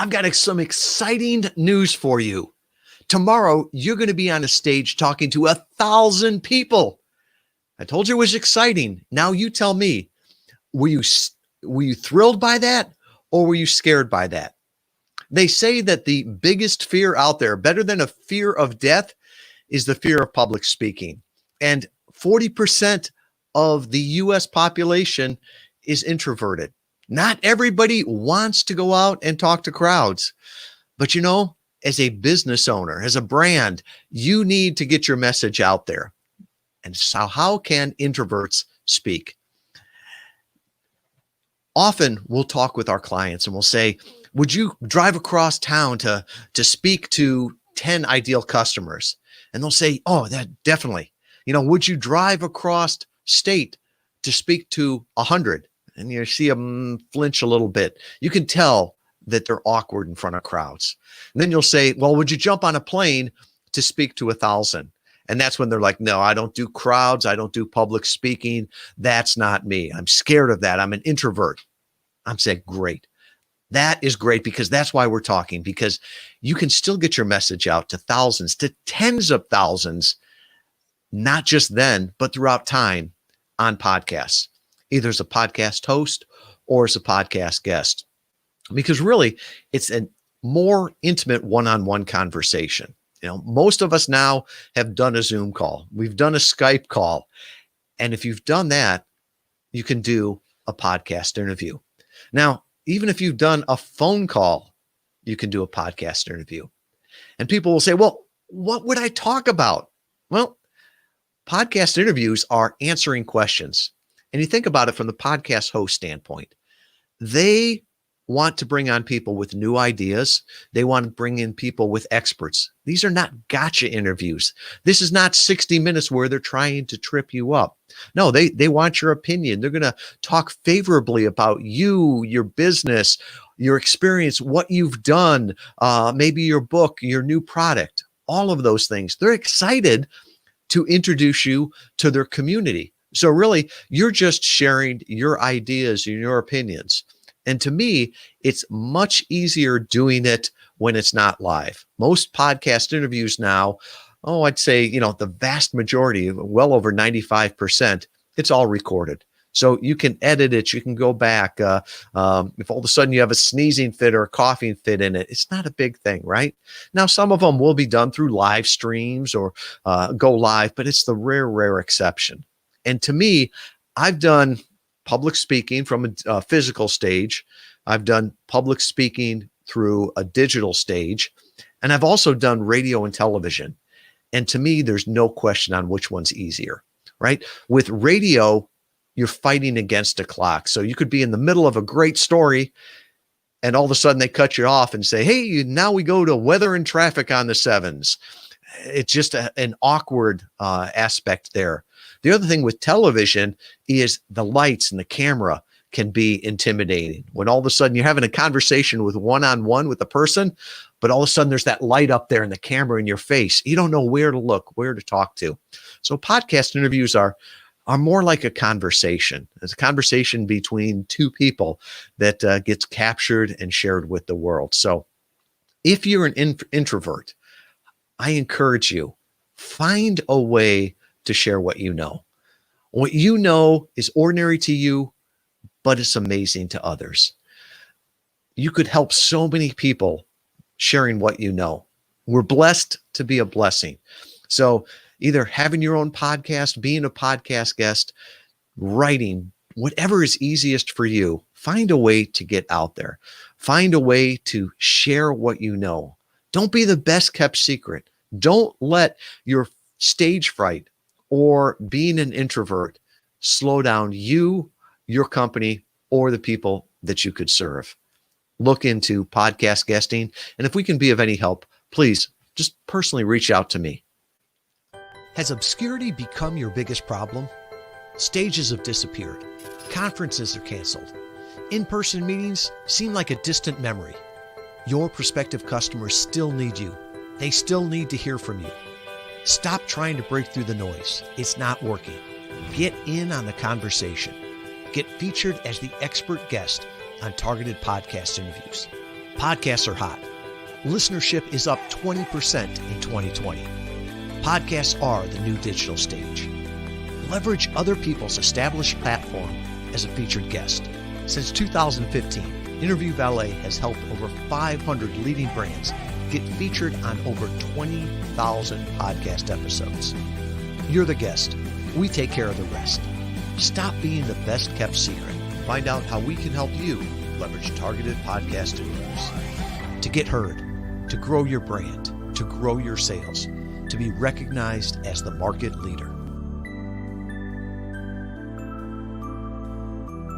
I've got some exciting news for you. Tomorrow, you're going to be on a stage talking to 1,000 people. I told you it was exciting. Now you tell me, were you thrilled by that, or were you scared by that? They say that the biggest fear out there, better than a fear of death, is the fear of public speaking. And 40% of the US population is introverted. Not everybody wants to go out and talk to crowds. But as a business owner, as a brand, you need to get your message out there. And so how can introverts speak? Often we'll talk with our clients and we'll say, would you drive across town to speak to 10 ideal customers? And they'll say, oh, that definitely. Would you drive across state to speak to 100? And you see them flinch a little bit. You can tell that they're awkward in front of crowds. And then you'll say, well, would you jump on a plane to speak to 1,000? And that's when they're like, no, I don't do crowds. I don't do public speaking. That's not me. I'm scared of that. I'm an introvert. I'm saying, great. That is great, because that's why we're talking, because you can still get your message out to thousands, to tens of thousands, not just then, but throughout time on podcasts, either as a podcast host or as a podcast guest, because really it's a more intimate one-on-one conversation. Most of us now have done a Zoom call. We've done a Skype call. And if you've done that, you can do a podcast interview. Now, even if you've done a phone call, you can do a podcast interview. And people will say, well, what would I talk about? Well, podcast interviews are answering questions. And you think about it from the podcast host standpoint. They want to bring on people with new ideas. They want to bring in people with experts. These are not gotcha interviews. This is not 60 minutes where they're trying to trip you up. No, they want your opinion. They're going to talk favorably about you, your business, your experience, what you've done, maybe your book, your new product, all of those things. They're excited to introduce you to their community. So really, you're just sharing your ideas and your opinions. And to me, it's much easier doing it when it's not live. Most podcast interviews now, I'd say, the vast majority, well over 95%, it's all recorded. So you can edit it. You can go back. If all of a sudden you have a sneezing fit or a coughing fit in it, it's not a big thing, right? Now, some of them will be done through live streams or go live, but it's the rare exception. And to me, I've done public speaking from a physical stage. I've done public speaking through a digital stage. And I've also done radio and television. And to me, there's no question on which one's easier, right? With radio, you're fighting against a clock. So you could be in the middle of a great story and all of a sudden they cut you off and say, hey, now we go to weather and traffic on the 7s. It's just an awkward aspect there. The other thing with television is the lights and the camera can be intimidating. When all of a sudden you're having a conversation with one-on-one with a person, but all of a sudden there's that light up there and the camera in your face. You don't know where to look, where to talk to. So podcast interviews are more like a conversation. It's a conversation between two people that gets captured and shared with the world. So if you're an introvert, I encourage you, find a way to share what you know. What you know is ordinary to you, but it's amazing to others. You could help so many people sharing what you know. We're blessed to be a blessing. So either having your own podcast, being a podcast guest, writing, whatever is easiest for you, find a way to get out there. Find a way to share what you know. Don't be the best kept secret. Don't let your stage fright or being an introvert slow down you, your company, or the people that you could serve. Look into podcast guesting. And if we can be of any help, please just personally reach out to me. Has obscurity become your biggest problem? Stages have disappeared. Conferences are canceled. In-person meetings seem like a distant memory. Your prospective customers still need you. They still need to hear from you. Stop trying to break through the noise. It's not working. Get in on the conversation. Get featured as the expert guest on targeted podcast interviews. Podcasts are hot. Listenership is up 20% in 2020. Podcasts are the new digital stage. Leverage other people's established platform as a featured guest. Since 2015, Interview Valet has helped over 500 leading brands get featured on over 20,000 podcast episodes. You're the guest. We take care of the rest. Stop being the best kept secret. Find out how we can help you leverage targeted podcast interviews to get heard, to grow your brand, to grow your sales, to be recognized as the market leader.